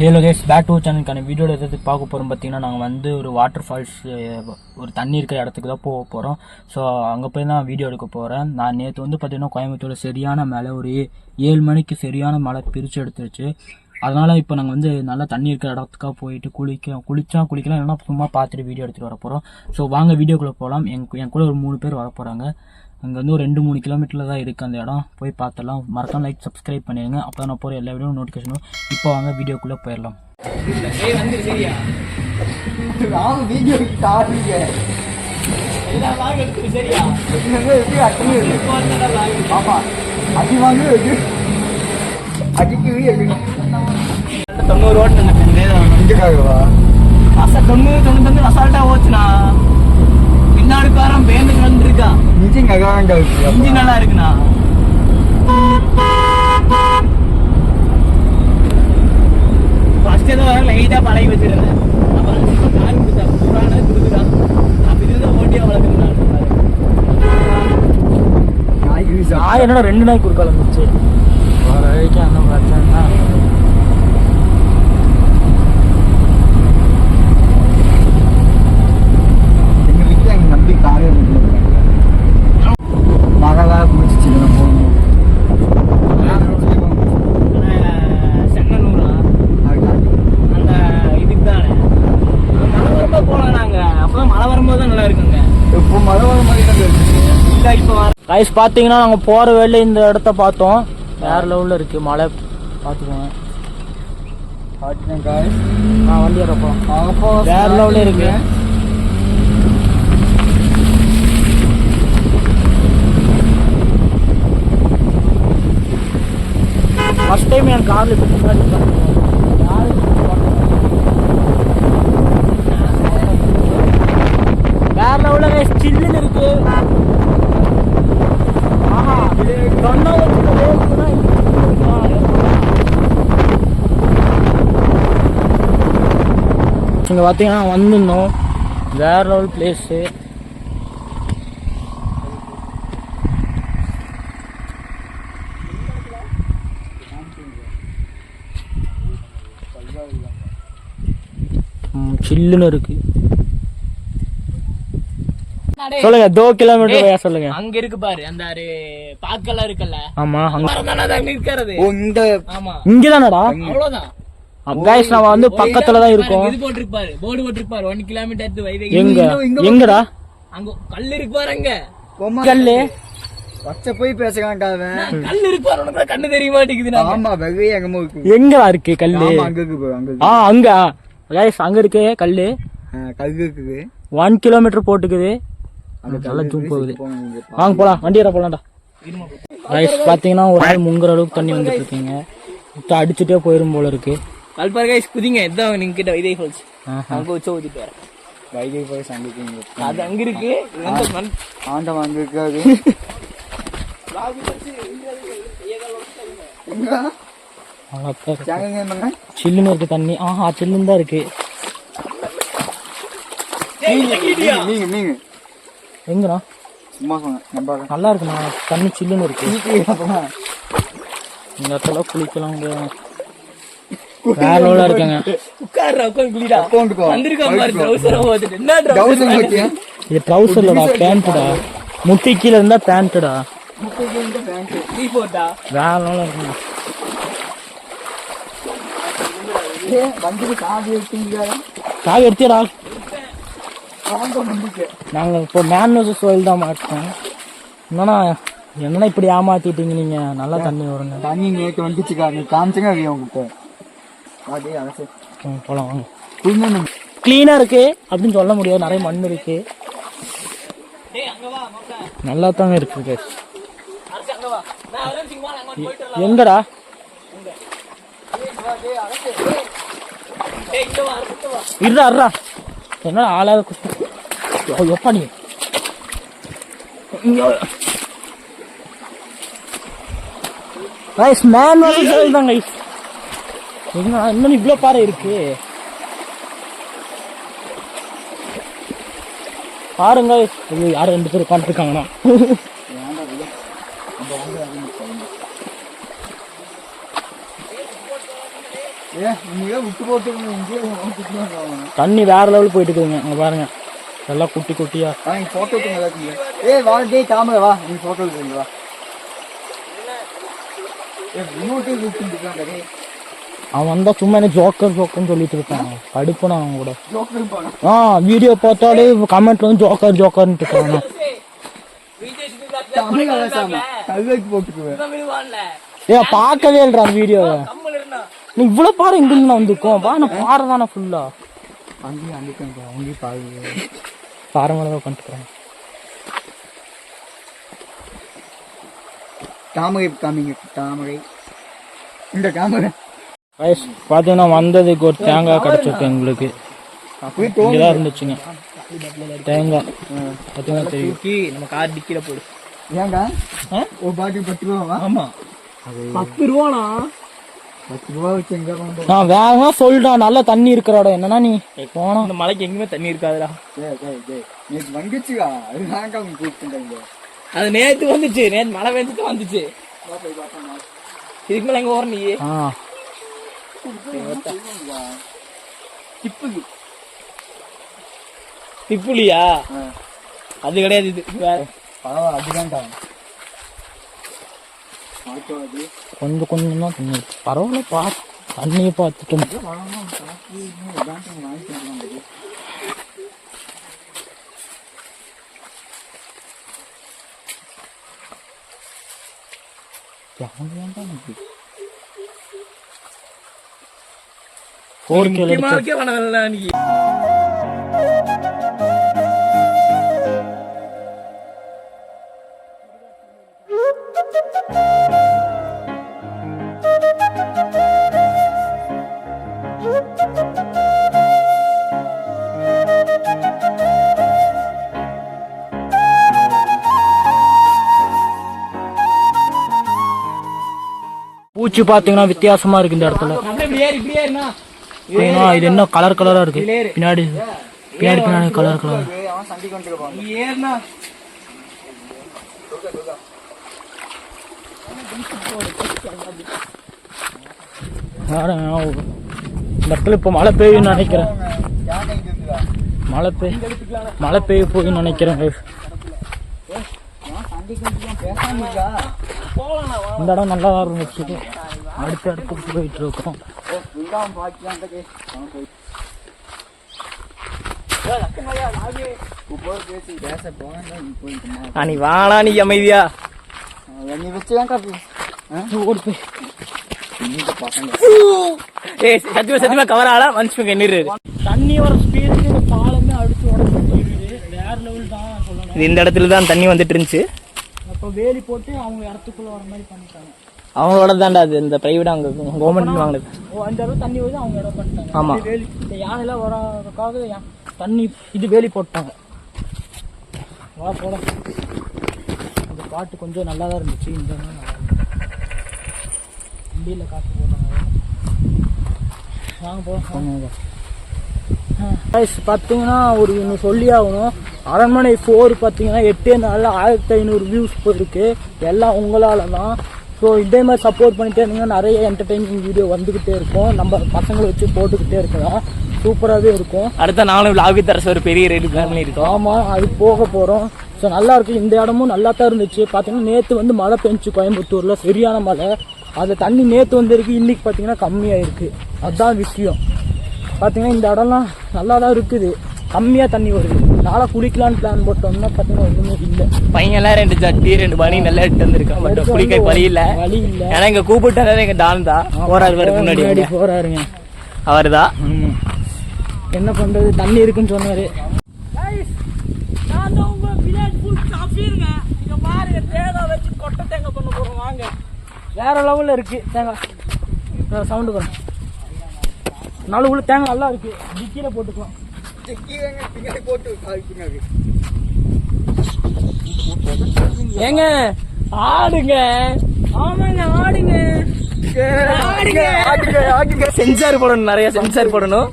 Hello guys, back to சேனலுக்கான video எதுக்கு பார்க்க போகிறோம் பார்த்தீங்கன்னா, நாங்கள் வந்து ஒரு வாட்டர் ஃபால்ஸ், ஒரு தண்ணி இருக்கிற இடத்துக்கு தான் போக போகிறோம். ஸோ அங்கே போய் தான் வீடியோ எடுக்க போகிறேன். நான் நேற்று வந்து பார்த்தீங்கன்னா கோயம்புத்தூரில் சரியான மழை, ஒரு 7 மணிக்கு சரியான மழை பிரித்து எடுத்துருச்சு. அதனால் இப்போ நாங்கள் வந்து நல்லா தண்ணி இருக்கிற இடத்துக்காக போயிட்டு குளிக்கலாம், இல்லைன்னா சும்மா பார்த்துட்டு வீடியோ எடுத்துகிட்டு வர போகிறோம். ஸோ வாங்க வீடியோக்குள்ளே போகலாம். என் கூட ஒரு 3 பேர் வர போகிறாங்க. அங்கே வந்து ஒரு 2-3 கிலோமீட்டரில் தான் இருக்குது அந்த இடம். போய் பார்த்தலாம். மறக்காம லைக் சப்ஸ்கிரைப் பண்ணிடுங்க. அப்போ தான் நான் போகிற எல்லா வீடியோ நோட்டிஃபிகேஷனும். இப்போ வாங்க வீடியோக்குள்ளே போயிடலாம். அசால்ட்டா ஓச்சுனா பின்னாடி காரம் பேந்து வந்துருக்கா. இன்ஜின் நல்லா இருக்குண்ணா. ஃபர்ஸ்ட் ஏதோ லைட்டா பழகி வச்சிருந்தேன். அப்புறம் கார் கொடுத்தான், புறான கொடுக்குறான். அப்படி தான் ஓட்டியா வளர்க்குறேன். நாய் என்னடா 2 நாய் குறுக்கால இருந்துச்சு. வர வரைக்கும் அந்த பிரச்சனை. கைஸ் பார்த்தீங்கன்னா நாங்கள் போகிற வேலையில் இந்த இடத்த பார்த்தோம். வேறு லெவலில் இருக்குது. மழை பார்த்துக்கோங்க. நான் வண்டி ஏறப்போ வேறு லெவலில் இருக்கு. ஃபர்ஸ்ட் டைம் என் காரில் இப்போ வேறு லெவலில் சில்லுன்னு இருக்கு. இங்கே பார்த்தீங்கன்னா வந்துருந்தோம். வேற லெவல் பிளேஸு. சில்லுன்னு இருக்கு. சொல்லுங்க, 2 கிலோமீட்டர் சொல்லுங்க. அங்க இருக்கு பாரு, அந்த பாக்கெல்லாம் இருக்குல்ல. ஆமா, அங்க இருக்கிறது. இங்கதானடா. அவ்வளவுதான். गाइस நாம வந்து பக்கத்துல தான் இருக்கோம். இது போட்டுருப்பாரு, போர்டு போட்டுருப்பாரு 1 கிலோமீட்டர் டு வைவே. எங்கடா? அங்க கல் இருக்கு பாருங்க. கல்லு பச்சை போய் பேசகாண்டாவே. கல் இருக்கு பாரு, உனக்கு கண்ணு தெரிய மாட்டேங்குது. ஆமா, வெகு எங்கமோ இருக்கு. எங்கடா இருக்கு கல்லு? ஆமா, அங்க இருக்கு. அங்க அங்க गाइस அங்க இருக்கு கல்லு. கல் இருக்குது. 1 கிலோமீட்டர் போட்டுக்குது. அங்க நல்லா ஜூம் போகுது. வாங்க போலாம், வண்டி ஏற போலாம்டா. गाइस பாத்தீங்கன்னா ஒரு ஆள் முங்குற அளவுக்கு தண்ணி வந்துட்டு இருக்கீங்க. அடிச்சுட்டே போயிரும் போல இருக்கு. கல்பார் गाइस குதிங்க. இதான் நீங்க கிட்ட வைதை ஃபால்ஸ். அங்க உச்ச ஊத்திட்டு வர வைதை ஃபால்ஸ் அங்க இருக்கு. அது அங்க இருக்கு. ஆண்டவன் அங்க இருக்காது. சில்லுன்னு இருக்கு தண்ணி. ஆஹா, சில்லுன்னு தான் இருக்கு. நீங்க எங்கடா? சும்மா சொன்ன. நல்லா இருக்குண்ணா, தண்ணி சில்லுன்னு இருக்கு. இந்த இடத்துல குளிக்கலாம். வேற லெவலா இருக்காங்க. இது ட்ரௌசர் இல்லடா, பேண்ட்டுடா. முட்டி கீழ இருந்தா பேண்ட்டுடா. வேற லெவலா இருக்குங்க. காய் எடுத்தியடா. நாங்க இப்போ மேன் வர்சஸ் வைல்ட் தான் மாட்டோம். என்னன்னா இப்படி ஏமாத்திட்டீங்க நீங்க. நல்லா தண்ணி வருங்க. தண்ணி நேற்று வந்துச்சுக்கா, நீ காமிச்சுங்க உங்ககிட்ட. போலாம் வாங்க. கிளீனா இருக்கு அப்படின்னு சொல்ல முடியாது, நிறைய மண் இருக்கு. நல்லா தாங்க இருக்கு. எங்கடா? இருடா என்ன ஆளாத குஷ்டம். எப்பா நீ गाइस மேன் வர்சஸ் வைல்ட் தான் गाइस. இன்னும் இவ்வளோ பாறை இருக்கு பாருங்க. யாரும் 2 பேர் உட்காந்துருக்காங்கண்ணா. தண்ணி வேற லெவலுக்கு போயிட்டு இருக்குதுங்க. அங்க பாருங்க எல்லாம் குட்டி குட்டியா. போட்டோ தாமரை வா நீ போட்டோ வா. அவன் வந்தா சும்மா என்ன ஜோக்கர்னு சொல்லிட்டு இருக்கான். கடுப்புனா அவன் கூட. வீடியோ பார்த்தாலே கமெண்ட்ல வந்து ஜோக்கர்னு இருக்காங்க. பார்க்கவே இல்ல அந்த வீடியோவை. நீ இவ்வளவு பாரு இங்க வந்துருக்கோம் பா. நான் பாடுறதானே ஃபுல்லா அங்கேயும் பாறை மேல உட்காந்துக்கிறேன். தாமரை காமிங்க. தாமரை இந்த தாமரை பாத்தீங்கன்னா வந்ததுக்கு ஒரு தேங்காய் கிடைச்சிருக்கு எங்களுக்கு. இங்கதான் இருந்துச்சுங்க தேங்காய். பாத்தீங்கன்னா தெரியும். நம்ம கார் டிக்கில போடு. ஏங்க ஒரு பாட்டில் 10 ரூபாவா? ஆமா 10 ரூபாண்ணா. 10 ரூபா வச்சு எங்க போனோம்? நான் வேகமா சொல்லிட்டா நல்லா தண்ணி இருக்கிற இடம் என்னன்னா நீ போனா இந்த மலைக்கு எங்குமே தண்ணி இருக்காதுடா. நேற்று வந்துச்சுக்கா. அதுதாங்க அவங்க கூப்பிட்டுங்க. அது நேற்று வந்துச்சு. நேற்று மழை பெஞ்சிட்டு வந்துச்சு. இதுக்கு மேல எங்க ஓர நீ திப்புலியா? அது கிடையாது. இது வேற அதுதான்டா. கொஞ்சம் கொஞ்சம் தான் தண்ணி இருக்கு. பரவாயில்ல பா. தண்ணியை பார்த்துட்டோம். பூச்சி பாத்தீங்கன்னா வித்தியாசமா இருக்கு இந்த இடத்துல. இது என்ன கலர் கலரா இருக்கு. பின்னாடி பின்னாடி கலர் கலர். இந்த இடத்துல இப்ப மழை பெய்யும் நினைக்கிறேன். மழை பெய்ய போகுதுன்னு நினைக்கிறேன். இந்த இடம் நல்லா இருந்துச்சு. அடுத்த இடத்துக்கு போயிட்டு இருக்கோம். நீ வாடா நீ அமைதியா சத்தியமா கவரால மனுஷனுக்கு எண்ணிரு. தண்ணி வர ஸ்பீடுக்கு பாலமே அடிச்சு உடம்பு வேற லெவல் தான் சொல்லணும். இந்த இடத்துல தான் தண்ணி வந்துட்டு இருந்துச்சு. அப்ப வேலி போட்டு அவங்க இடத்துக்குள்ள வர மாதிரி பண்ணிட்டாங்க. அவங்களோட தாண்டா அது. இந்த பிரைவேட் அங்க கவர்மெண்ட் வாங்கினது. அந்த இடத்துல தண்ணி வந்து அவங்க இடம் பண்ணிட்டாங்க. ஆமா வேலி இந்த யானைலாம் வராதுக்காக தண்ணி இது வேலி போட்டாங்க. வா போலாம். அந்த பாட்டு கொஞ்சம் நல்லா தான் இருந்துச்சு. இந்த வண்டியில் காசு போட்டாங்க. வாங்க போகலாம். பார்த்தீங்கன்னா ஒரு இன்னும் சொல்லி ஆகணும். அரண்மனை 4 பார்த்தீங்கன்னா 8 நாளில் 1500 வியூஸ் போயிருக்கு. எல்லாம் உங்களால தான். ஸோ இதே மாதிரி சப்போர்ட் பண்ணிட்டே இருந்தீங்கன்னா நிறைய என்டர்டெய்னிங் வீடியோ வந்துக்கிட்டே இருக்கும். நம்ம பசங்களை வச்சு போட்டுக்கிட்டே இருக்கலாம். சூப்பராகவே இருக்கும். அடுத்த நானும் விலாகி தரசு ஒரு பெரிய ரேட்டு பிளான் பண்ணியிருக்கோம். ஆமாம் அது போக போகிறோம். ஸோ நல்லா இருக்கு. இந்த இடமும் நல்லா தான் இருந்துச்சு. பார்த்தீங்கன்னா நேற்று வந்து மழை பெஞ்சிச்சு கோயம்புத்தூரில் சரியான மழை. அது தண்ணி நேற்று வந்துருக்கு. இன்னைக்கு பார்த்தீங்கன்னா கம்மியாக இருக்குது. அதுதான் விஷயம். பார்த்தீங்கன்னா இந்த இடம்லாம் நல்லா தான் இருக்குது. கம்மியாக தண்ணி வருது. நாளை குளிக்கலான்னு பிளான் போட்டோம்னா பார்த்தீங்கன்னா ஒன்றுமே இல்லை. பையன்லாம் 2 ஜட்டி 2 பனி நல்லா எடுத்து வந்துருக்கான். பட் குளிக்க வழி இல்லை. ஏன்னா இங்கே கூப்பிட்டாரு எங்கள் டான் தான் போறாரு. முன்னாடி போறாருங்க அவர் தான். என்ன பண்ணுறது தண்ணி இருக்குன்னு சொன்னார். தேங்காய் பண்ண போகிறோம் வாங்க. வேற லெவலில் இருக்குது தேங்காய். சவுண்டு போகிறேன். நாலு உள்ள தேங்காய் நல்லா இருக்கு. டிக்கில போட்டுக்கலாம். ஏங்க ஆடுங்க. ஆமாங்க ஆடுங்க. சென்சார் போடணும். நிறைய சென்சார் போடணும்.